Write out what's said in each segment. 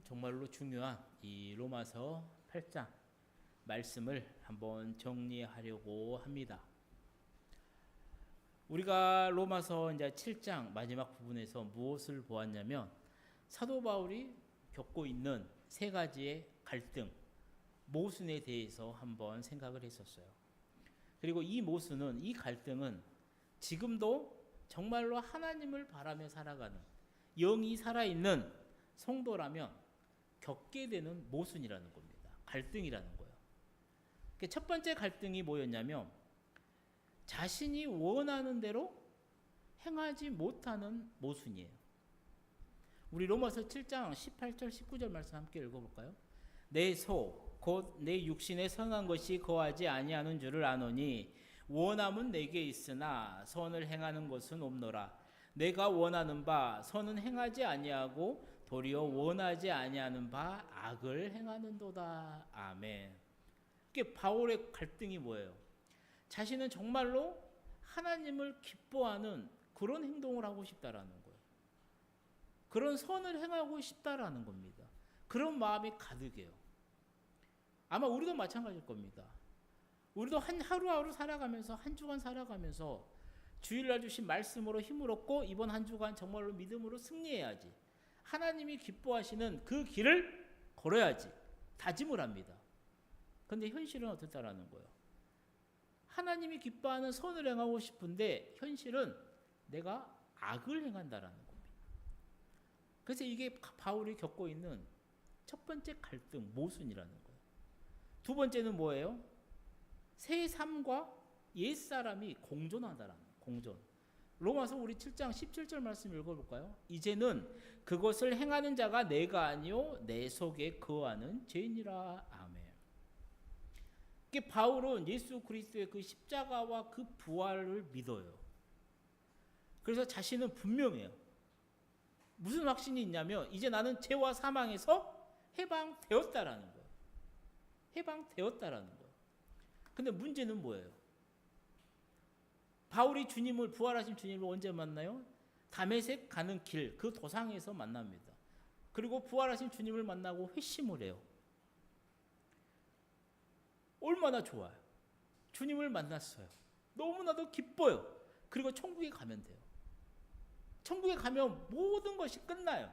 정말로 중요한 이 로마서 8장 말씀을 한번 정리하려고 합니다. 우리가 로마서 이제 7장 마지막 부분에서 무엇을 보았냐면 사도 바울이 겪고 있는 세 가지의 갈등, 모순에 대해서 한번 생각을 했었어요. 그리고 이 갈등은 지금도 정말로 하나님을 바라며 살아가는 영이 살아있는 성도라면 겪게 되는 모순이라는 겁니다. 갈등이라는 거예요. 첫 번째 갈등이 뭐였냐면 자신이 원하는 대로 행하지 못하는 모순이에요. 우리 로마서 7장 18절 19절 말씀 함께 읽어볼까요? 내 소 곧 내 육신에 선한 것이 거하지 아니하는 줄을 아노니 원함은 내게 있으나 선을 행하는 것은 없노라. 내가 원하는 바 선은 행하지 아니하고 도리어 원하지 아니하는 바 악을 행하는도다. 아멘. 이게 바울의 갈등이 뭐예요? 자신은 정말로 하나님을 기뻐하는 그런 행동을 하고 싶다라는 거예요. 그런 선을 행하고 싶다라는 겁니다. 그런 마음이 가득해요. 아마 우리도 마찬가지일 겁니다. 우리도 하루하루 살아가면서 한 주간 살아가면서 주일날 주신 말씀으로 힘을 얻고 이번 한 주간 정말로 믿음으로 승리해야지. 하나님이 기뻐하시는 그 길을 걸어야지. 다짐을 합니다. 그런데 현실은 어떻다라는 거예요? 하나님이 기뻐하는 선을 행하고 싶은데 현실은 내가 악을 행한다라는 겁니다. 그래서 이게 바울이 겪고 있는 첫 번째 갈등, 모순이라는 거예요. 두 번째는 뭐예요? 새 삶과 옛사람이 공존하다라는 거예요. 공존. 로마서 우리 7장 17절 말씀 읽어볼까요? 이제는 그것을 행하는 자가 내가 아니요 내 속에 거하는 죄인이라. 아멘. 이게 바울은 예수 그리스도의 그 십자가와 그 부활을 믿어요. 그래서 자신은 분명해요. 무슨 확신이 있냐면 이제 나는 죄와 사망에서 해방되었다라는 거예요. 해방되었다라는 거예요. 근데 문제는 뭐예요? 바울이 부활하신 주님을 언제 만나요? 다메섹 가는 길, 그 도상에서 만납니다. 그리고 부활하신 주님을 만나고 회심을 해요. 얼마나 좋아요. 주님을 만났어요. 너무나도 기뻐요. 그리고 천국에 가면 돼요. 천국에 가면 모든 것이 끝나요.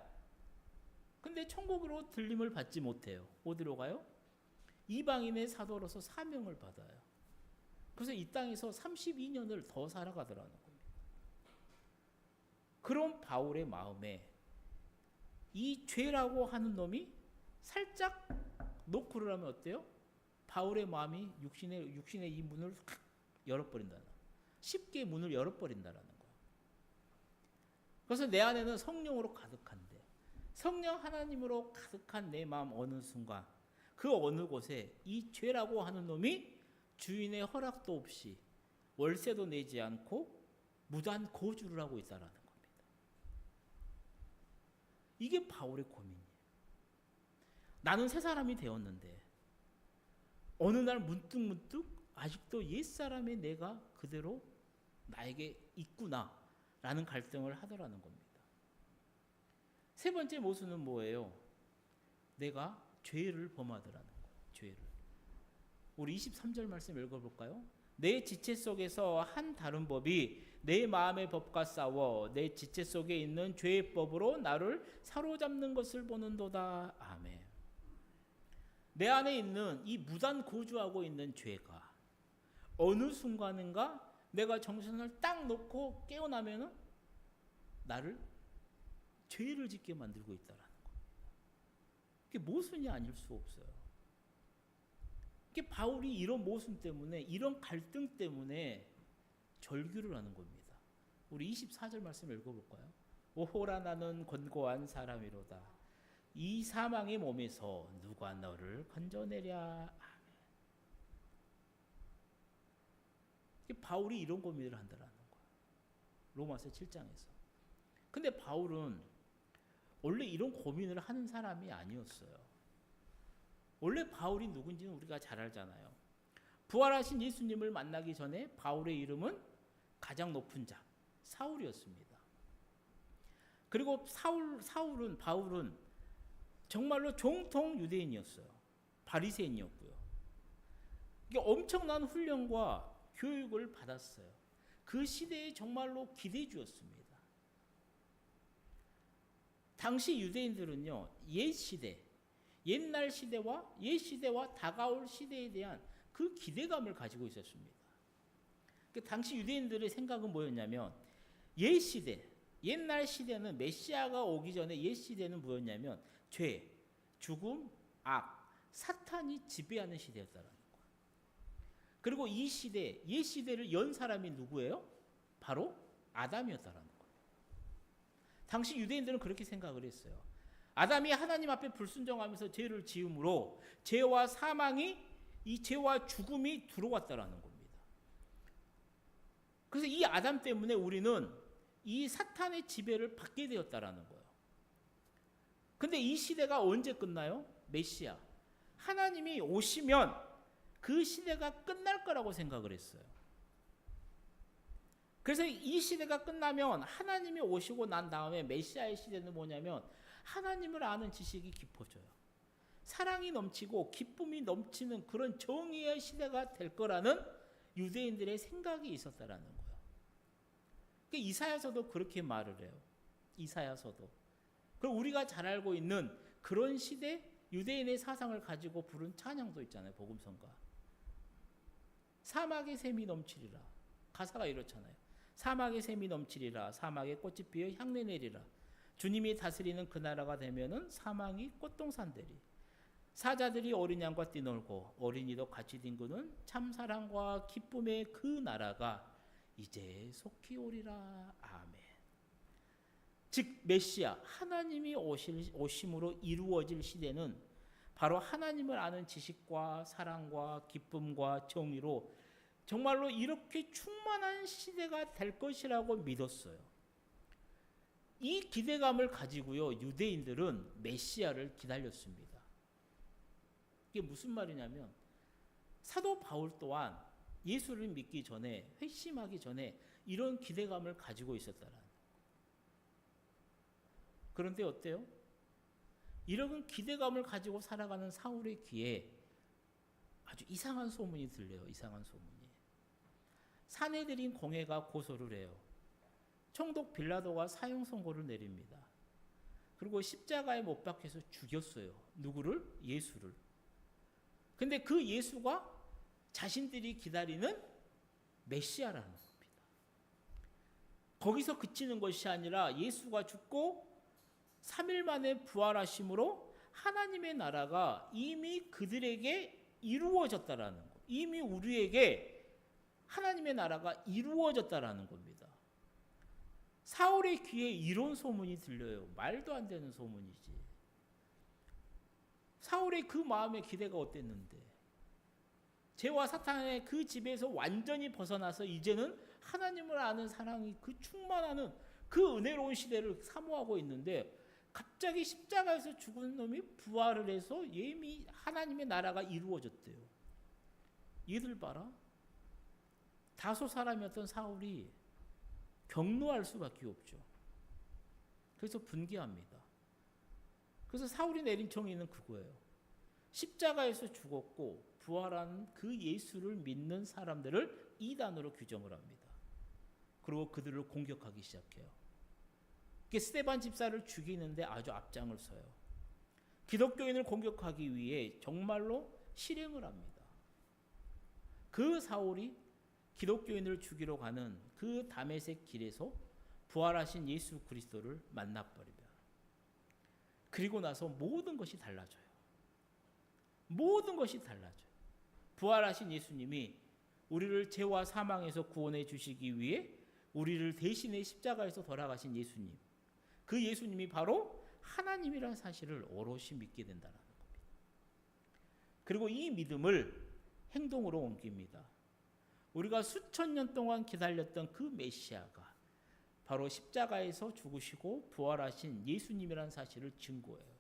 근데 천국으로 들림을 받지 못해요. 어디로 가요? 이방인의 사도로서 사명을 받아요. 그래서 이 땅에서 32년을 더 살아가더라는 겁니다. 그런 바울의 마음에 이 죄라고 하는 놈이 살짝 노크를 하면 어때요? 바울의 마음이 육신의 이 문을 확 열어버린다는 거예요. 쉽게 문을 열어버린다는 거예요. 그래서 내 안에는 성령으로 가득한데 성령 하나님으로 가득한 내 마음 어느 순간 그 어느 곳에 이 죄라고 하는 놈이 주인의 허락도 없이 월세도 내지 않고 무단 거주를 하고 있다는 겁니다. 이게 바울의 고민이에요. 나는 새 사람이 되었는데 어느 날 문득 아직도 옛사람의 내가 그대로 나에게 있구나라는 갈등을 하더라는 겁니다. 세 번째 모순은 뭐예요? 내가 죄를 범하더라는 거예요. 죄를. 우리 23절 말씀 읽어볼까요? 내 지체 속에서 한 다른 법이 내 마음의 법과 싸워 내 지체 속에 있는 죄의 법으로 나를 사로잡는 것을 보는도다. 아멘. 내 안에 있는 이 무단 거주하고 있는 죄가 어느 순간인가 내가 정신을 딱 놓고 깨어나면은 나를 죄를 짓게 만들고 있다라는 겁니다. 이게 모순이 아닐 수 없어요. 이게 바울이 이런 모순 때문에 이런 갈등 때문에 절규를 하는 겁니다. 우리 24절 말씀 읽어볼까요? 오호라 나는 권고한 사람이로다. 이 사망의 몸에서 누가 너를 건져내랴. 아멘. 바울이 이런 고민을 한다는 거야. 로마서 7장에서. 근데 바울은 원래 이런 고민을 하는 사람이 아니었어요. 원래 바울이 누군지는 우리가 잘 알잖아요. 부활하신 예수님을 만나기 전에 바울의 이름은 가장 높은 자, 사울이었습니다. 그리고 바울은 정말로 정통 유대인이었어요. 바리새인이었고요. 이게 엄청난 훈련과 교육을 받았어요. 그 시대에 정말로 기대주였습니다. 당시 유대인들은요, 옛 시대, 옛날 시대와 옛 시대와 다가올 시대에 대한 그 기대감을 가지고 있었습니다. 당시 유대인들의 생각은 뭐였냐면, 옛 시대, 옛날 시대는 메시아가 오기 전에 옛 시대는 뭐였냐면 죄, 죽음, 악, 사탄이 지배하는 시대였다라는 거예요. 그리고 이 시대, 옛 시대를 연 사람이 누구예요? 바로 아담이었다라는 거예요. 당시 유대인들은 그렇게 생각을 했어요. 아담이 하나님 앞에 불순종하면서 죄를 지음으로 죄와 사망이, 이 죄와 죽음이 들어왔다라는 겁니다. 그래서 이 아담 때문에 우리는 이 사탄의 지배를 받게 되었다라는 거예요. 근데 이 시대가 언제 끝나요? 메시아. 하나님이 오시면 그 시대가 끝날 거라고 생각을 했어요. 그래서 이 시대가 끝나면 하나님이 오시고 난 다음에 메시아의 시대는 뭐냐면 하나님을 아는 지식이 깊어져요. 사랑이 넘치고 기쁨이 넘치는 그런 정의의 시대가 될 거라는 유대인들의 생각이 있었다라는 거예요. 그러니까 이사야서도 그렇게 말을 해요. 이사야서도. 그리고 우리가 잘 알고 있는 그런 시대 유대인의 사상을 가지고 부른 찬양도 있잖아요. 복음성가. 사막의 샘이 넘치리라. 가사가 이렇잖아요. 사막의 샘이 넘치리라. 사막에 꽃이 피어 향내 내리라. 주님이 다스리는 그 나라가 되면은 사망이 꽃동산 되리. 사자들이 어린 양과 뛰놀고 어린이도 같이 뒹구는 참 사랑과 기쁨의 그 나라가 이제 속히 오리라. 아멘. 즉 메시아 하나님이 오심으로 이루어질 시대는 바로 하나님을 아는 지식과 사랑과 기쁨과 정의로 정말로 이렇게 충만한 시대가 될 것이라고 믿었어요. 이 기대감을 가지고요, 유대인들은 메시아를 기다렸습니다. 이게 무슨 말이냐면 사도 바울 또한 예수를 믿기 전에, 회심하기 전에 이런 기대감을 가지고 있었다라는 거예요. 그런데 어때요? 이런 기대감을 가지고 살아가는 사울의 귀에 아주 이상한 소문이 들려요. 이상한 소문이. 사내들인 공회가 고소를 해요. 총독 빌라도가 사형 선고를 내립니다. 그리고 십자가에 못 박혀서 죽였어요. 누구를? 예수를. 근데 그 예수가 자신들이 기다리는 메시아라는 겁니다. 거기서 그치는 것이 아니라 예수가 죽고 3일 만에 부활하심으로 하나님의 나라가 이미 그들에게 이루어졌다라는 거. 이미 우리에게 하나님의 나라가 이루어졌다라는 겁니다. 사울의 귀에 이런 소문이 들려요. 말도 안 되는 소문이지. 사울의 그 마음의 기대가 어땠는데? 죄와 사탄의 그 집에서 완전히 벗어나서 이제는 하나님을 아는 사랑이 그 충만하는 그 은혜로운 시대를 사모하고 있는데 갑자기 십자가에서 죽은 놈이 부활을 해서 이미 하나님의 나라가 이루어졌대요. 얘들 봐라. 다소 사람이었던 사울이 경노할 수밖에 없죠. 그래서 분개합니다. 그래서 사울이 내린 정의는 그거예요. 십자가에서 죽었고 부활한 그 예수를 믿는 사람들을 이단으로 규정을 합니다. 그리고 그들을 공격하기 시작해요. 스데반 집사를 죽이는데 아주 앞장을 서요. 기독교인을 공격하기 위해 정말로 실행을 합니다. 그 사울이 기독교인을 죽이러 가는 그 다메섹 길에서 부활하신 예수 그리스도를 만나버립니다. 그리고 나서 모든 것이 달라져요. 모든 것이 달라져요. 부활하신 예수님이 우리를 죄와 사망에서 구원해 주시기 위해 우리를 대신해 십자가에서 돌아가신 예수님, 그 예수님이 바로 하나님이라는 사실을 오롯이 믿게 된다는 겁니다. 그리고 이 믿음을 행동으로 옮깁니다. 우리가 수천 년 동안 기다렸던 그 메시아가 바로 십자가에서 죽으시고 부활하신 예수님이라는 사실을 증거해요.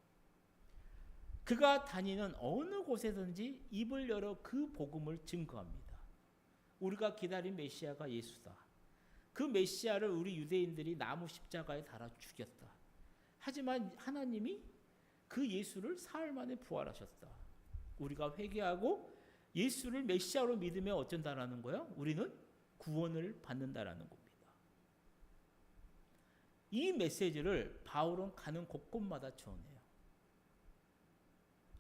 그가 다니는 어느 곳에든지 입을 열어 그 복음을 증거합니다. 우리가 기다린 메시아가 예수다. 그 메시아를 우리 유대인들이 나무 십자가에 달아 죽였다. 하지만 하나님이 그 예수를 사흘 만에 부활하셨다. 우리가 회개하고 예수를 메시아로 믿으면 어쩐다라는 거예요? 우리는 구원을 받는다라는 겁니다. 이 메시지를 바울은 가는 곳곳마다 전해요.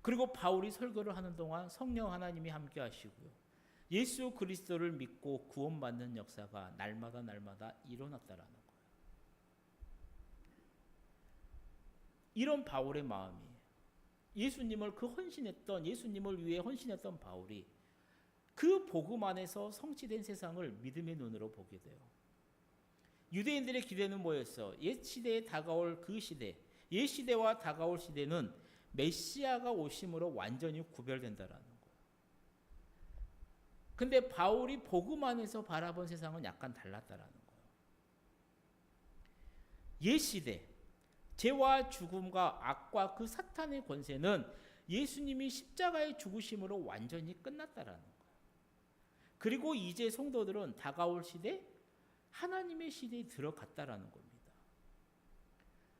그리고 바울이 설교를 하는 동안 성령 하나님이 함께 하시고요. 예수 그리스도를 믿고 구원받는 역사가 날마다 일어났다라는 거예요. 이런 바울의 마음이 예수님을 예수님을 위해 헌신했던 바울이 그 복음 안에서 성취된 세상을 믿음의 눈으로 보게 돼요. 유대인들의 기대는 뭐였어? 옛 시대에 다가올 그 시대, 옛 시대와 다가올 시대는 메시아가 오심으로 완전히 구별된다라는 거예요. 근데 바울이 복음 안에서 바라본 세상은 약간 달랐다라는 거예요. 옛 시대, 죄와 죽음과 악과 그 사탄의 권세는 예수님이 십자가의 죽으심으로 완전히 끝났다라는 거예요. 그리고 이제 성도들은 다가올 시대, 하나님의 시대에 들어갔다라는 겁니다.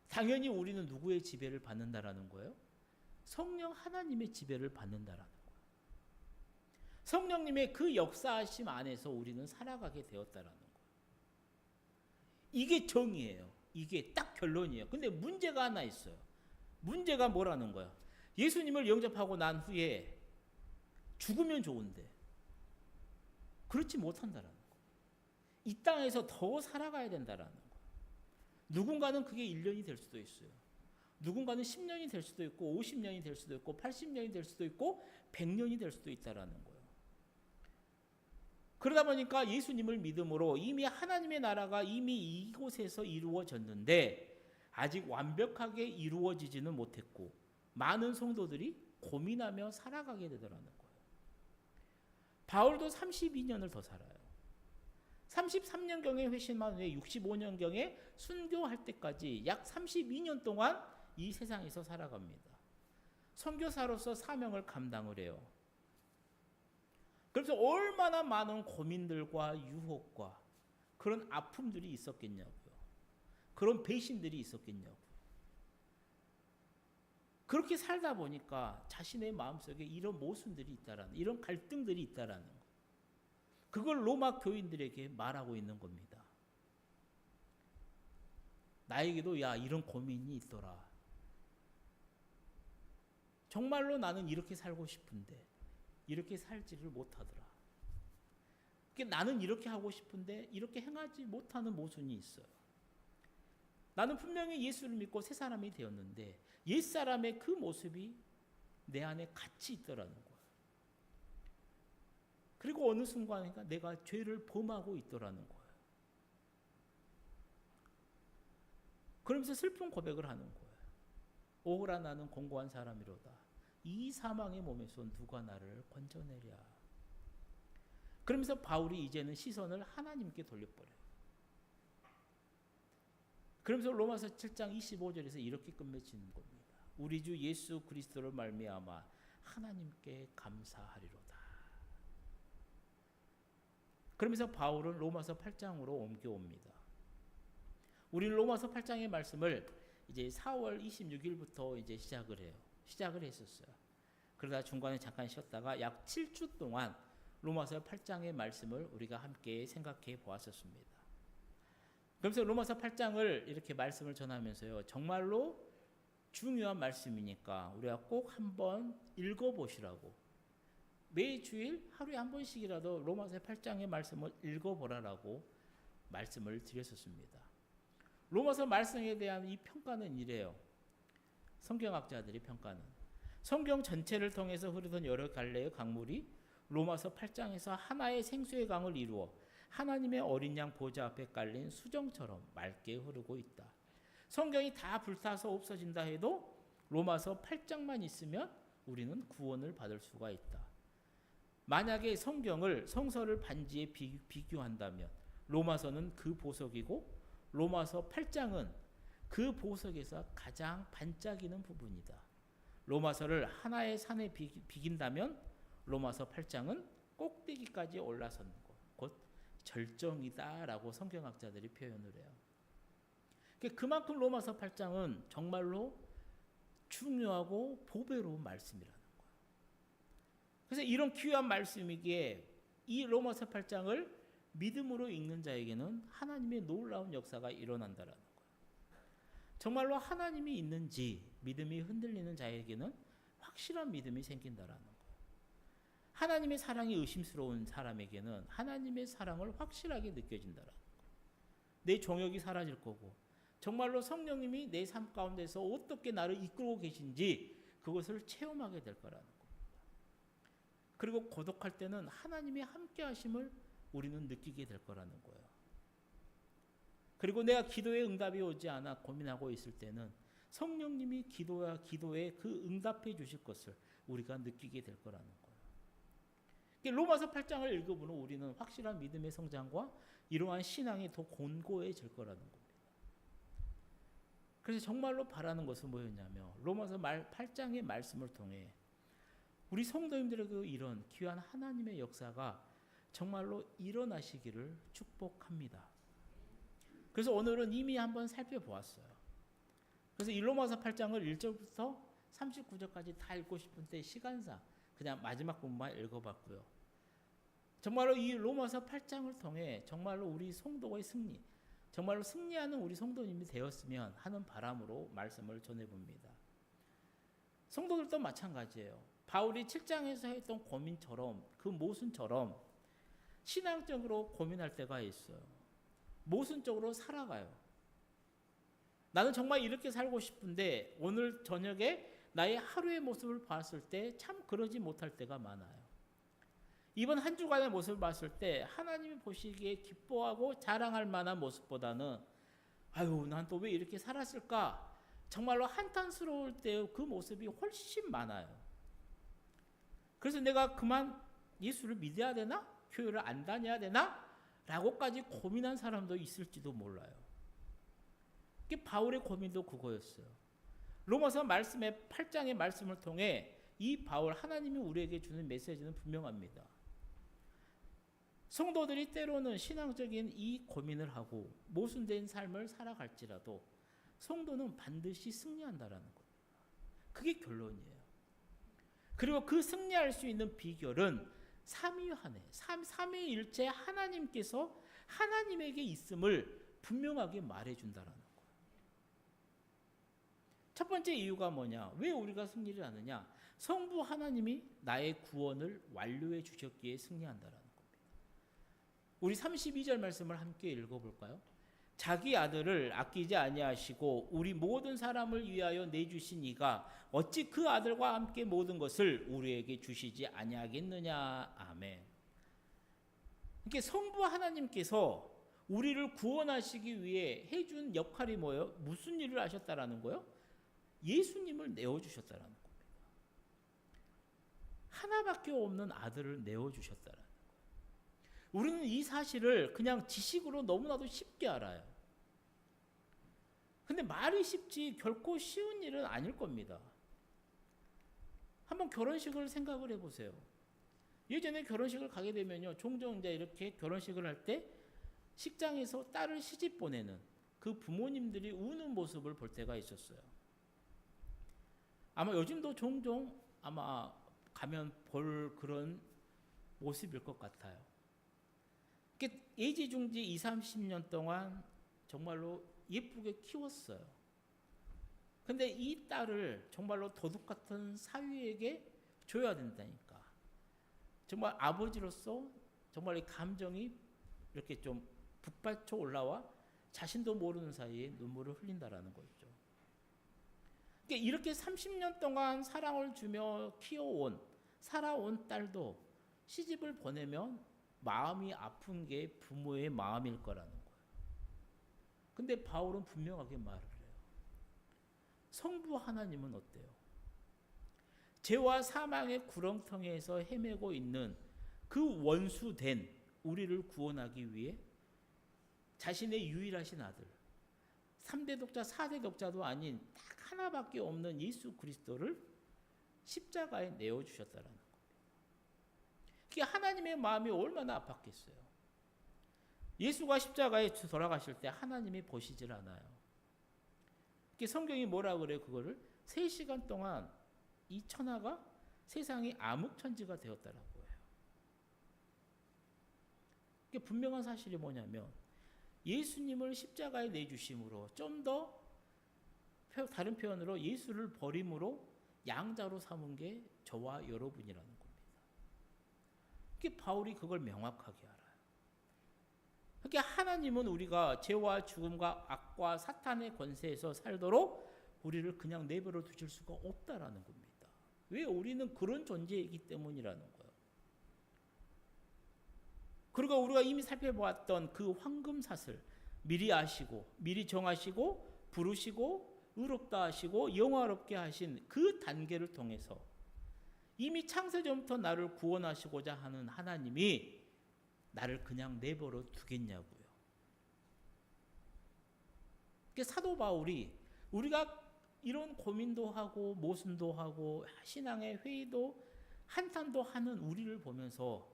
당연히 우리는 누구의 지배를 받는다라는 거예요? 성령 하나님의 지배를 받는다라는 거예요. 성령님의 그 역사하심 안에서 우리는 살아가게 되었다라는 거예요. 이게 정의예요. 이게 딱 결론이에요. 근데 문제가 하나 있어요. 문제가 뭐라는 거야? 예수님을 영접하고 난 후에 죽으면 좋은데 그렇지 못한다라는 거예요. 이 땅에서 더 살아가야 된다라는 거예요. 누군가는 그게 1년이 될 수도 있어요. 누군가는 10년이 될 수도 있고 50년이 될 수도 있고 80년이 될 수도 있고 100년이 될 수도 있다라는 거예요. 그러다 보니까 예수님을 믿음으로 이미 하나님의 나라가 이미 이곳에서 이루어졌는데 아직 완벽하게 이루어지지는 못했고 많은 성도들이 고민하며 살아가게 되더라는 거예요. 바울도 32년을 더 살아요. 33년경에 회심한 후에 65년경에 순교할 때까지 약 32년 동안 이 세상에서 살아갑니다. 선교사로서 사명을 감당을 해요. 그래서 얼마나 많은 고민들과 유혹과 그런 아픔들이 있었겠냐고요. 그런 배신들이 있었겠냐고요. 그렇게 살다 보니까 자신의 마음속에 이런 모순들이 있다라는, 이런 갈등들이 있다라는 거. 그걸 로마 교인들에게 말하고 있는 겁니다. 나에게도 이런 고민이 있더라. 정말로 나는 이렇게 살고 싶은데 이렇게 살지를 못하더라. 나는 이렇게 하고 싶은데 이렇게 행하지 못하는 모순이 있어요. 나는 분명히 예수를 믿고 새 사람이 되었는데 옛사람의 그 모습이 내 안에 같이 있더라는 거예요. 그리고 어느 순간에 내가 죄를 범하고 있더라는 거예요. 그러면서 슬픈 고백을 하는 거예요. 오호라 나는 공고한 사람이로다. 이 사망의 몸에서 누가 나를 건져내랴. 그러면서 바울이 이제는 시선을 하나님께 돌려버려요. 그러면서 로마서 7장 25절에서 이렇게 끝맺히는 겁니다. 우리 주 예수 그리스도를 말미암아 하나님께 감사하리로다. 그러면서 바울은 로마서 8장으로 옮겨옵니다. 우리는 로마서 8장의 말씀을 이제 4월 26일부터 이제 시작을 했었어요. 그러다 중간에 잠깐 쉬었다가 약 7주 동안 로마서 8장의 말씀을 우리가 함께 생각해 보았었습니다. 그래서 로마서 8장을 이렇게 말씀을 전하면서요. 정말로 중요한 말씀이니까 우리가 꼭 한번 읽어보시라고. 매주일 하루에 한 번씩이라도 로마서 8장의 말씀을 읽어보라라고 말씀을 드렸었습니다. 로마서 말씀에 대한 이 평가는 이래요. 성경학자들이 평가는 성경 전체를 통해서 흐르던 여러 갈래의 강물이 로마서 8장에서 하나의 생수의 강을 이루어 하나님의 어린 양 보좌 앞에 깔린 수정처럼 맑게 흐르고 있다. 성경이 다 불타서 없어진다 해도 로마서 8장만 있으면 우리는 구원을 받을 수가 있다. 만약에 성서를 반지에 비교한다면 로마서는 그 보석이고 로마서 8장은 그 보석에서 가장 반짝이는 부분이다. 로마서를 하나의 산에 비긴다면 로마서 8장은 꼭대기까지 올라선 곧 절정이다라고 성경학자들이 표현을 해요. 그만큼 로마서 8장은 정말로 중요하고 보배로운 말씀이라는 거예요. 그래서 이런 귀한 말씀이기에 이 로마서 8장을 믿음으로 읽는 자에게는 하나님의 놀라운 역사가 일어난다라는 거예요. 정말로 하나님이 있는지 믿음이 흔들리는 자에게는 확실한 믿음이 생긴다라는 거예요. 하나님의 사랑이 의심스러운 사람에게는 하나님의 사랑을 확실하게 느껴진다라는 거예요. 내 정욕이 사라질 거고 정말로 성령님이 내 삶 가운데서 어떻게 나를 이끌고 계신지 그것을 체험하게 될 거라는 겁니다. 그리고 고독할 때는 하나님의 함께 하심을 우리는 느끼게 될 거라는 거예요. 그리고 내가 기도에 응답이 오지 않아 고민하고 있을 때는 성령님이 기도에 그 응답해 주실 것을 우리가 느끼게 될 거라는 거예요. 로마서 8장을 읽어보면 우리는 확실한 믿음의 성장과 이러한 신앙이 더 곤고해질 거라는 겁니다. 그래서 정말로 바라는 것은 뭐였냐면 로마서 8장의 말씀을 통해 우리 성도님들에게 이런 귀한 하나님의 역사가 정말로 일어나시기를 축복합니다. 그래서 오늘은 이미 한번 살펴보았어요. 그래서 이 로마서 8장을 1절부터 39절까지 다 읽고 싶은데 시간상 그냥 마지막 부분만 읽어봤고요. 정말로 이 로마서 8장을 통해 정말로 우리 성도의 승리, 정말로 승리하는 우리 성도님이 되었으면 하는 바람으로 말씀을 전해봅니다. 성도들도 마찬가지예요. 바울이 7장에서 했던 고민처럼 그 모순처럼 신앙적으로 고민할 때가 있어요. 모순적으로 살아가요. 나는 정말 이렇게 살고 싶은데 오늘 저녁에 나의 하루의 모습을 봤을 때 참 그러지 못할 때가 많아요. 이번 한 주간의 모습을 봤을 때 하나님이 보시기에 기뻐하고 자랑할 만한 모습보다는 아유 난 또 왜 이렇게 살았을까 정말로 한탄스러울 때 그 모습이 훨씬 많아요. 그래서 내가 그만 예수를 믿어야 되나? 교회를 안 다녀야 되나? 라고까지 고민한 사람도 있을지도 몰라요. 바울의 고민도 그거였어요. 로마서 말씀의 8장의 말씀을 통해 이 바울 하나님이 우리에게 주는 메시지는 분명합니다. 성도들이 때로는 신앙적인 이 고민을 하고 모순된 삶을 살아갈지라도 성도는 반드시 승리한다라는 거예요. 그게 결론이에요. 그리고 그 승리할 수 있는 비결은 삼위일체 하나님께서 하나님에게 있음을 분명하게 말해준다라는 거예요. 첫 번째 이유가 뭐냐? 왜 우리가 승리를 하느냐? 성부 하나님이 나의 구원을 완료해 주셨기에 승리한다라는 겁니다. 우리 32절 말씀을 함께 읽어볼까요? 자기 아들을 아끼지 아니하시고 우리 모든 사람을 위하여 내주신 이가 어찌 그 아들과 함께 모든 것을 우리에게 주시지 아니하겠느냐. 아멘. 그러니까 성부 하나님께서 우리를 구원하시기 위해 해준 역할이 뭐예요? 무슨 일을 하셨다라는 거예요? 예수님을 내어주셨다라는 겁니다. 하나밖에 없는 아들을 내어주셨다라는 거예요. 우리는 이 사실을 그냥 지식으로 너무나도 쉽게 알아요. 근데 말이 쉽지 결코 쉬운 일은 아닐 겁니다. 한번 결혼식을 생각을 해보세요. 예전에 결혼식을 가게 되면요, 종종 이제 이렇게 결혼식을 할 때 식장에서 딸을 시집 보내는 그 부모님들이 우는 모습을 볼 때가 있었어요. 아마 요즘도 종종 아마 가면 볼 그런 모습일 것 같아요. 예지중지 20-30년 동안 정말로 예쁘게 키웠어요. 근데 이 딸을 정말로 도둑 같은 사위에게 줘야 된다니까. 정말 아버지로서 정말 이 감정이 이렇게 좀 북받쳐 올라와 자신도 모르는 사이에 눈물을 흘린다라는 거죠. 이렇게 30년 동안 사랑을 주며 살아온 딸도 시집을 보내면 마음이 아픈 게 부모의 마음일 거라는 거예요. 근데 바울은 분명하게 말을 해요. 성부 하나님은 어때요? 죄와 사망의 구렁텅이에서 헤매고 있는 그 원수된 우리를 구원하기 위해 자신의 유일하신 아들, 3대 독자, 4대 독자도 아닌 딱 하나밖에 없는 예수 그리스도를 십자가에 내어주셨다라는 겁니다. 그게 하나님의 마음이 얼마나 아팠겠어요. 예수가 십자가에 돌아가실 때 하나님이 보시질 않아요. 성경이 뭐라 그래요? 그거를 3시간 동안 이 천하가 세상이 암흑천지가 되었다라고 해요. 이게 분명한 사실이 뭐냐면 예수님을 십자가에 내주심으로 좀 더 다른 표현으로 예수를 버림으로 양자로 삼은 게 저와 여러분이라는 겁니다. 이게 바울이 그걸 명확하게 알아요. 그러니까 하나님은 우리가 죄와 죽음과 악과 사탄의 권세에서 살도록 우리를 그냥 내버려 두실 수가 없다라는 겁니다. 왜? 우리는 그런 존재이기 때문이라는 거예요. 그리고 우리가 이미 살펴보았던 그 황금사슬 미리 아시고 미리 정하시고 부르시고 의롭다 하시고 영화롭게 하신 그 단계를 통해서 이미 창세전부터 나를 구원하시고자 하는 하나님이 나를 그냥 내버려 두겠냐고요. 사도 바울이 우리가 이런 고민도 하고 모순도 하고 신앙의 회의도 한탄도 하는 우리를 보면서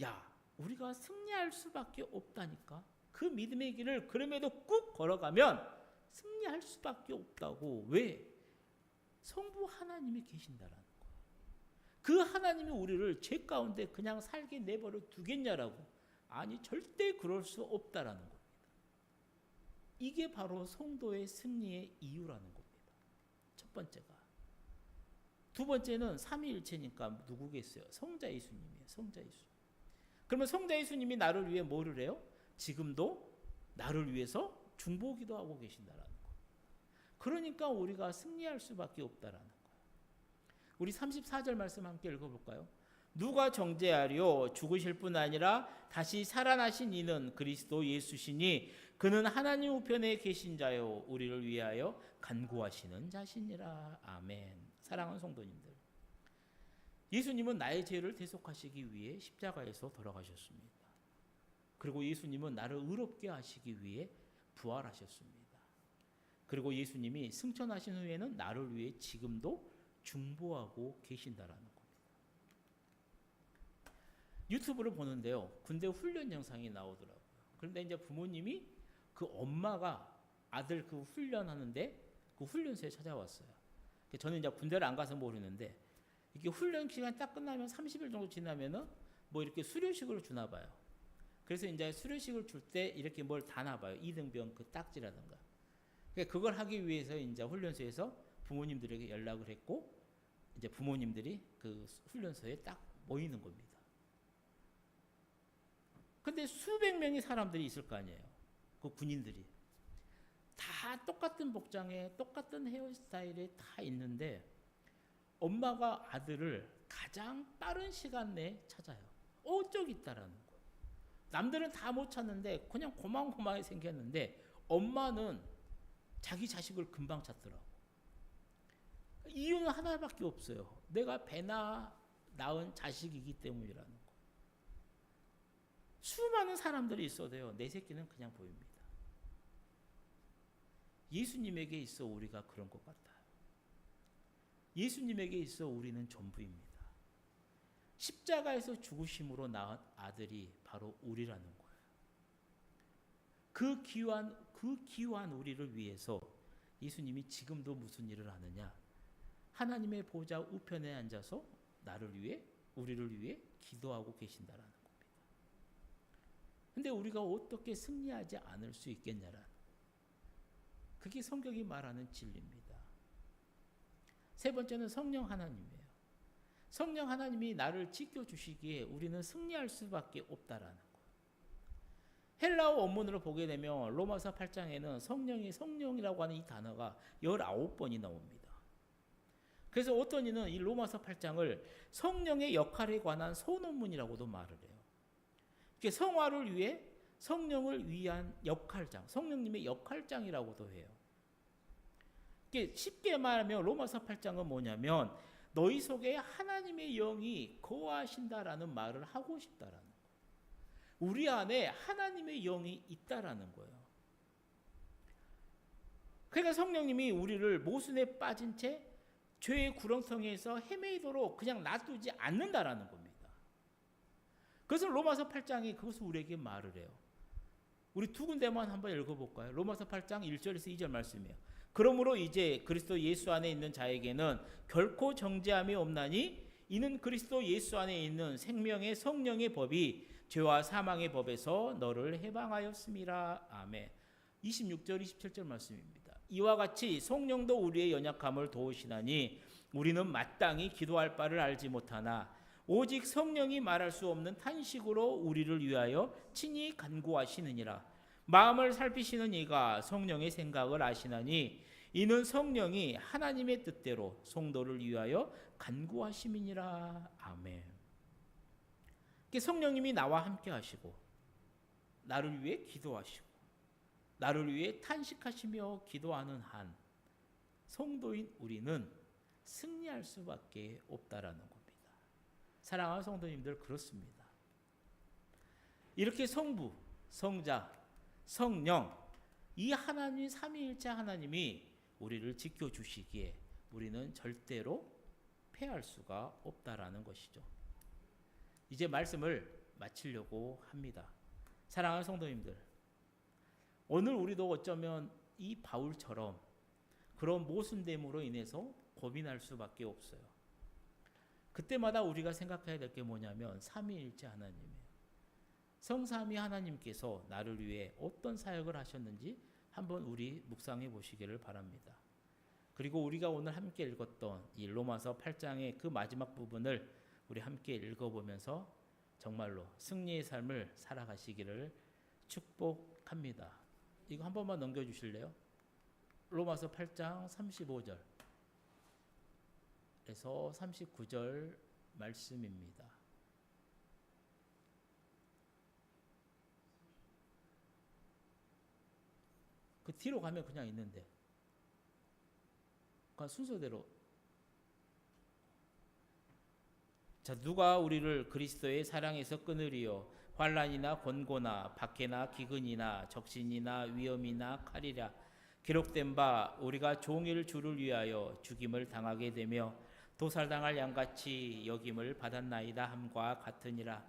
야, 우리가 승리할 수밖에 없다니까. 그 믿음의 길을 그럼에도 꾹 걸어가면 승리할 수밖에 없다고. 왜? 성부 하나님이 계신다라는 거예요. 그 하나님이 우리를 죄 가운데 그냥 살게 내버려 두겠냐라고. 아니, 절대 그럴 수 없다라는 겁니다. 이게 바로 성도의 승리의 이유라는 겁니다. 첫 번째가. 두 번째는 삼위일체니까 누구겠어요? 성자 예수님이에요. 성자 예수. 그러면 성자 예수님이 나를 위해 뭐를 해요? 지금도 나를 위해서 중보기도 하고 계신다라는 거예요. 그러니까 우리가 승리할 수밖에 없다라는 거예요. 우리 34절 말씀 함께 읽어볼까요? 누가 정죄하리요? 죽으실 뿐 아니라 다시 살아나신 이는 그리스도 예수시니 그는 하나님 우편에 계신 자요 우리를 위하여 간구하시는 자시니라. 아멘. 사랑하는 성도님들, 예수님은 나의 죄를 대속하시기 위해 십자가에서 돌아가셨습니다. 그리고 예수님은 나를 의롭게 하시기 위해 부활하셨습니다. 그리고 예수님이 승천하신 후에는 나를 위해 지금도 중보하고 계신다라는 겁니다. 유튜브를 보는데요, 군대 훈련 영상이 나오더라고요. 그런데 이제 부모님이 그 엄마가 아들 그 훈련하는데 그 훈련소에 찾아왔어요. 저는 이제 군대를 안 가서 모르는데 이렇게 훈련 기간 딱 끝나면 30일 정도 지나면은 뭐 이렇게 수료식을 주나 봐요. 그래서 이제 수료식을 줄 때 이렇게 뭘 다나 봐요. 이등병 그 딱지라든가. 그걸 하기 위해서 이제 훈련소에서 부모님들에게 연락을 했고 이제 부모님들이 그 훈련소에 딱 모이는 겁니다. 근데 수백 명의 사람들이 있을 거 아니에요. 그 군인들이. 다 똑같은 복장에 똑같은 헤어스타일에 다 있는데 엄마가 아들을 가장 빠른 시간 내에 찾아요. 어쩌고 있다라는 거예요. 남들은 다 못 찾는데 그냥 고만고만하게 생겼는데 엄마는 자기 자식을 금방 찾더라고. 이유는 하나밖에 없어요. 내가 배나 낳은 자식이기 때문이라는 거. 수많은 사람들이 있어도요, 내 새끼는 그냥 보입니다. 예수님에게 있어 우리가 그런 것 같아요. 예수님에게 있어 우리는 전부입니다. 십자가에서 죽으심으로 낳은 아들이 바로 우리라는 거예요. 그 귀한 우리를 위해서 예수님이 지금도 무슨 일을 하느냐? 하나님의 보좌 우편에 앉아서 나를 위해, 우리를 위해 기도하고 계신다라는 겁니다. 근데 우리가 어떻게 승리하지 않을 수 있겠냐라는, 그게 성경이 말하는 진리입니다. 세 번째는 성령 하나님이에요. 성령 하나님이 나를 지켜주시기에 우리는 승리할 수밖에 없다라는 거예요. 헬라어 원문으로 보게 되면 로마서 8장에는 성령이라고 하는 이 단어가 19번이 나옵니다. 그래서 어떤 이는 이 로마서 8장을 성령의 역할에 관한 소논문이라고도 말을 해요. 성화를 위해 성령을 위한 역할장, 성령님의 역할장이라고도 해요. 쉽게 말하면 로마서 8장은 뭐냐면 너희 속에 하나님의 영이 거하신다라는 말을 하고 싶다라는 거예요. 우리 안에 하나님의 영이 있다라는 거예요. 그러니까 성령님이 우리를 모순에 빠진 채 죄의 구렁텅이에서 헤매이도록 그냥 놔두지 않는다라는 겁니다. 그래서 로마서 8장이 그것을 우리에게 말을 해요. 우리 두 군데만 한번 읽어볼까요? 로마서 8장 1절에서 2절 말씀이에요. 그러므로 이제 그리스도 예수 안에 있는 자에게는 결코 정죄함이 없나니 이는 그리스도 예수 안에 있는 생명의 성령의 법이 죄와 사망의 법에서 너를 해방하였음이라. 아멘. 26절 27절 말씀입니다. 이와 같이 성령도 우리의 연약함을 도우시나니 우리는 마땅히 기도할 바를 알지 못하나 오직 성령이 말할 수 없는 탄식으로 우리를 위하여 친히 간구하시느니라. 마음을 살피시는 이가 성령의 생각을 아시나니 이는 성령이 하나님의 뜻대로 성도를 위하여 간구하심이니라. 아멘. 성령님이 나와 함께 하시고 나를 위해 기도하시고 나를 위해 탄식하시며 기도하는 한 성도인 우리는 승리할 수밖에 없다라는 겁니다. 사랑하는 성도님들, 그렇습니다. 이렇게 성부, 성자, 성령, 이 하나님 삼위일체 하나님이 우리를 지켜주시기에 우리는 절대로 패할 수가 없다라는 것이죠. 이제 말씀을 마치려고 합니다. 사랑하는 성도님들, 오늘 우리도 어쩌면 이 바울처럼 그런 모순됨으로 인해서 고민할 수밖에 없어요. 그때마다 우리가 생각해야 될 게 뭐냐면 삼위일체 하나님이에요. 성삼위 하나님께서 나를 위해 어떤 사역을 하셨는지 한번 우리 묵상해 보시기를 바랍니다. 그리고 우리가 오늘 함께 읽었던 이 로마서 8장의 그 마지막 부분을 우리 함께 읽어보면서 정말로 승리의 삶을 살아가시기를 축복합니다. 이거 한 번만 넘겨주실래요? 로마서 8장 35절에서 39절 말씀입니다. 그 뒤로 가면 그냥 있는데 그 순서대로. 자, 누가 우리를 그리스도의 사랑에서 끊으리요? 환난이나 권고나 박해나 기근이나 적신이나 위험이나 칼이라. 기록된 바 우리가 종일 주를 위하여 죽임을 당하게 되며 도살당할 양같이 여김을 받았나이다 함과 같으니라.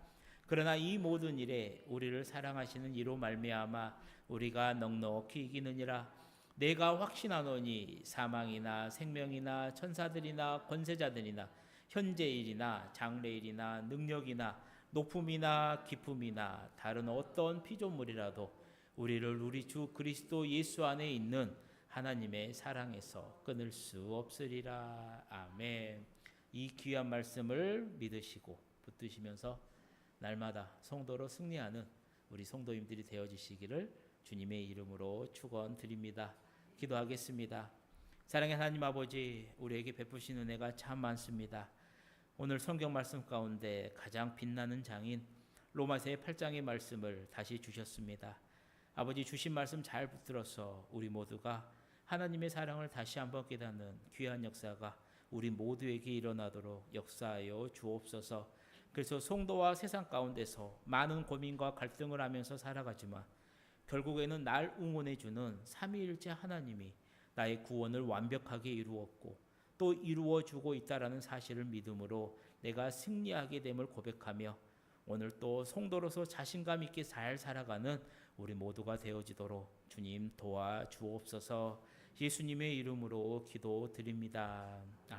그러나 이 모든 일에 우리를 사랑하시는 이로 말미암아 우리가 넉넉히 이기느니라. 내가 확신하노니 사망이나 생명이나 천사들이나 권세자들이나 현재일이나 장래일이나 능력이나 높음이나 깊음이나 다른 어떤 피조물이라도 우리를 우리 주 그리스도 예수 안에 있는 하나님의 사랑에서 끊을 수 없으리라. 아멘. 이 귀한 말씀을 믿으시고 붙드시면서 날마다 성도로 승리하는 우리 성도님들이 되어주시기를 주님의 이름으로 축원드립니다. 기도하겠습니다. 사랑의 하나님 아버지, 우리에게 베푸신 은혜가 참 많습니다. 오늘 성경 말씀 가운데 가장 빛나는 장인 로마서의 8장의 말씀을 다시 주셨습니다. 아버지, 주신 말씀 잘 붙들어서 우리 모두가 하나님의 사랑을 다시 한번 깨닫는 귀한 역사가 우리 모두에게 일어나도록 역사하여 주옵소서. 그래서 성도와 세상 가운데서 많은 고민과 갈등을 하면서 살아가지만 결국에는 날 응원해 주는 삼위일체 하나님이 나의 구원을 완벽하게 이루었고 또 이루어 주고 있다라는 사실을 믿음으로 내가 승리하게 됨을 고백하며 오늘 또 성도로서 자신감 있게 잘 살아가는 우리 모두가 되어지도록 주님 도와주옵소서. 예수님의 이름으로 기도드립니다. 아멘.